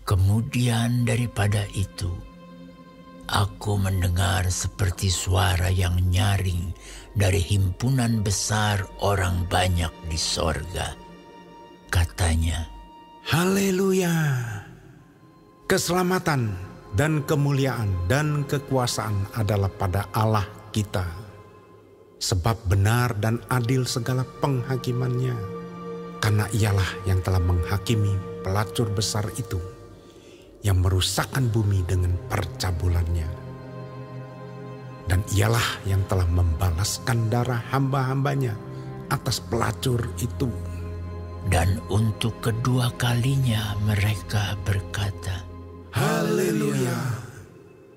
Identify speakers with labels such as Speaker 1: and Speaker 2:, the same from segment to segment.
Speaker 1: Kemudian daripada itu, aku mendengar seperti suara yang nyaring dari himpunan besar orang banyak di sorga. Katanya,
Speaker 2: Haleluya! Keselamatan dan kemuliaan dan kekuasaan adalah pada Allah kita. Sebab benar dan adil segala penghakimannya, karena ialah yang telah menghakimi pelacur besar itu, yang merusakkan bumi dengan percabulannya. Dan ialah yang telah membalaskan darah hamba-hambanya atas pelacur itu.
Speaker 1: dan untuk kedua kalinya mereka berkata,
Speaker 3: Haleluya!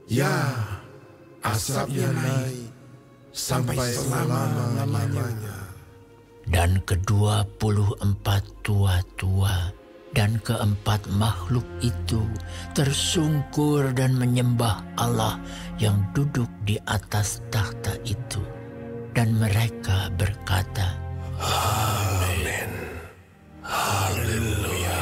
Speaker 3: Ya, asapnya naik sampai selama-lamanya.
Speaker 1: Dan ke-24 tua-tua dan keempat makhluk itu tersungkur dan menyembah Allah yang duduk di atas takhta itu. Dan mereka berkata,
Speaker 3: Amin. Haleluya.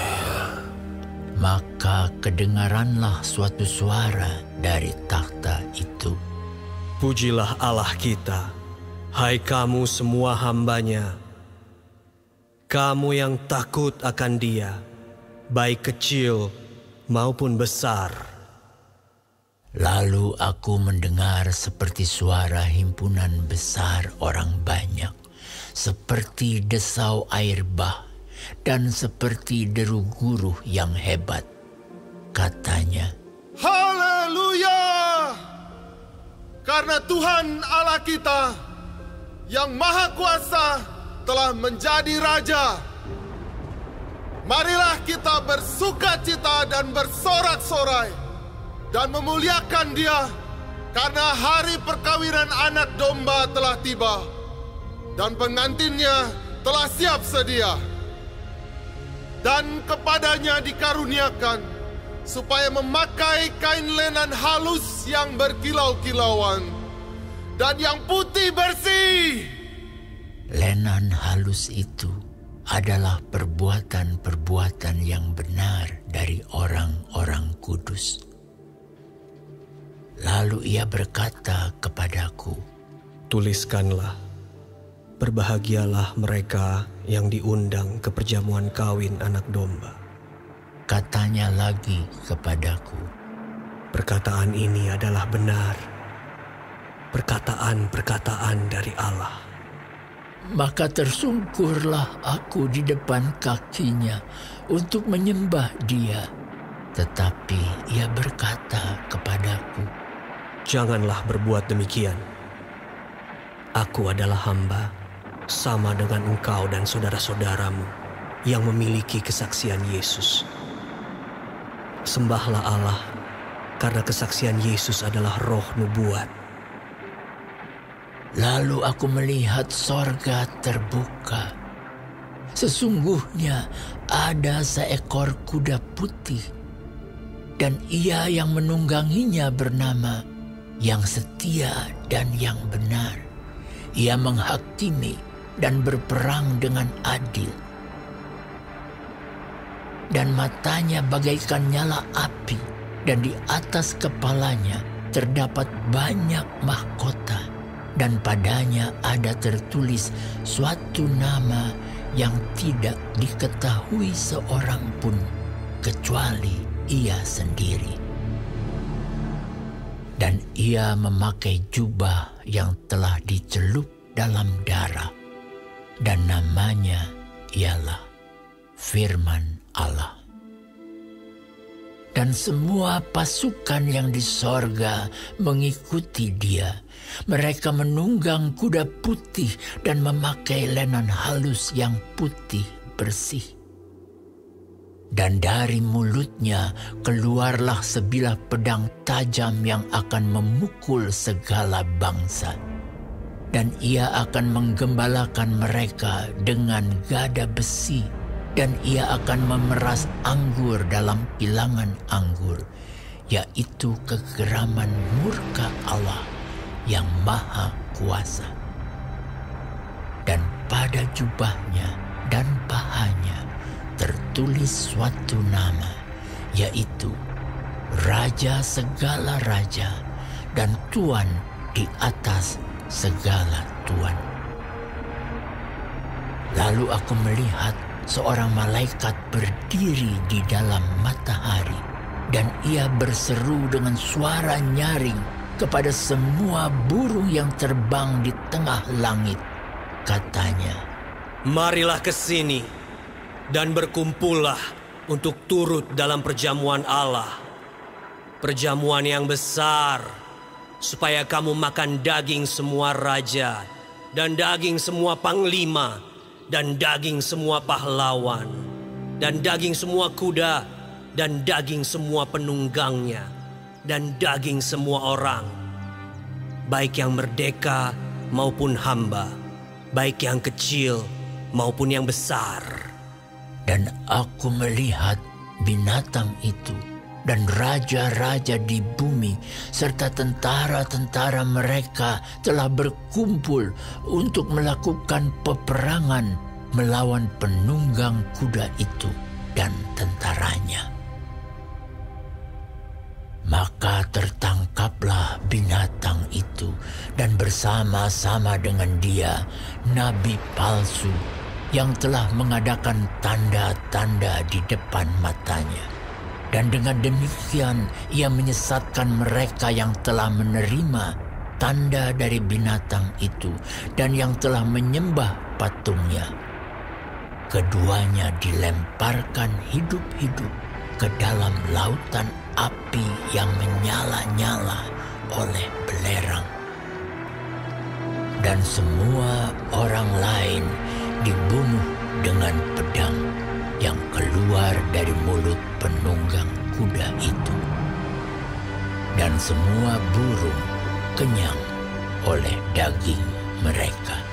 Speaker 1: maka kedengaranlah suatu suara dari takhta itu.
Speaker 4: Pujilah Allah kita, hai kamu semua hamba-Nya, kamu yang takut akan Dia, baik kecil maupun besar.
Speaker 1: Lalu aku mendengar seperti suara himpunan besar orang banyak, seperti desau air bah, dan seperti deru guruh yang hebat. Katanya,
Speaker 5: Haleluya! Karena Tuhan Allah kita yang Maha Kuasa telah menjadi Raja. Marilah kita bersukacita dan bersorak-sorai dan memuliakan Dia, karena hari perkawinan anak domba telah tiba dan pengantinnya telah siap sedia. Dan kepadanya dikaruniakan supaya memakai kain lenan halus yang berkilau-kilauan dan yang putih bersih.
Speaker 1: lenan halus itu adalah perbuatan-perbuatan yang benar dari orang-orang kudus. Lalu ia berkata kepadaku,
Speaker 4: Tuliskanlah, berbahagialah mereka yang diundang ke perjamuan kawin anak domba.
Speaker 1: katanya lagi kepadaku,
Speaker 4: Perkataan ini adalah benar, perkataan-perkataan dari Allah.
Speaker 1: maka tersungkurlah aku di depan kakinya untuk menyembah Dia. Tetapi ia berkata kepadaku,
Speaker 4: Janganlah berbuat demikian. Aku adalah hamba, sama dengan engkau dan saudara-saudaramu yang memiliki kesaksian Yesus. Sembahlah Allah, karena kesaksian Yesus adalah roh nubuat.
Speaker 1: Lalu aku melihat sorga terbuka. Sesungguhnya ada seekor kuda putih, dan ia yang menungganginya bernama Yang Setia dan Yang Benar. Ia menghakimi dan berperang dengan adil. Dan matanya bagaikan nyala api, dan di atas kepalanya terdapat banyak mahkota, dan padanya ada tertulis suatu nama yang tidak diketahui seorang pun kecuali ia sendiri. Dan ia memakai jubah yang telah dicelup dalam darah, dan namanya ialah Firman Allah. Dan semua pasukan yang di sorga mengikuti Dia. Mereka menunggang kuda putih dan memakai lenan halus yang putih bersih. Dan dari mulutnya keluarlah sebilah pedang tajam yang akan memukul segala bangsa. Dan ia akan menggembalakan mereka dengan gada besi, dan ia akan memeras anggur dalam pilangan anggur, yaitu kegeraman murka Allah yang Maha Kuasa. Dan pada jubahnya dan pahanya tertulis suatu nama yaitu Raja segala raja dan Tuan di atas segala tuan. Lalu aku melihat seorang malaikat berdiri di dalam matahari, dan ia berseru dengan suara nyaring kepada semua burung yang terbang di tengah langit. Katanya,
Speaker 4: "Marilah ke sini dan berkumpullah untuk turut dalam perjamuan Allah, perjamuan yang besar, supaya kamu makan daging semua raja, dan daging semua panglima, dan daging semua pahlawan, dan daging semua kuda, dan daging semua penunggangnya, dan daging semua orang, baik yang merdeka maupun hamba, baik yang kecil maupun yang besar."
Speaker 1: Dan aku melihat binatang itu dan raja-raja di bumi serta tentara-tentara mereka telah berkumpul untuk melakukan peperangan melawan penunggang kuda itu dan tentaranya. Maka tertangkaplah binatang itu, dan bersama-sama dengan dia nabi palsu yang telah mengadakan tanda-tanda di depan matanya. Dan dengan demikian ia menyesatkan mereka yang telah menerima tanda dari binatang itu dan yang telah menyembah patungnya. Keduanya dilemparkan hidup-hidup ke dalam lautan api yang menyala-nyala oleh belerang. Dan semua orang lain dibunuh dengan pedang yang keluar dari mulut penunggang kuda itu. Dan semua burung kenyang oleh daging mereka.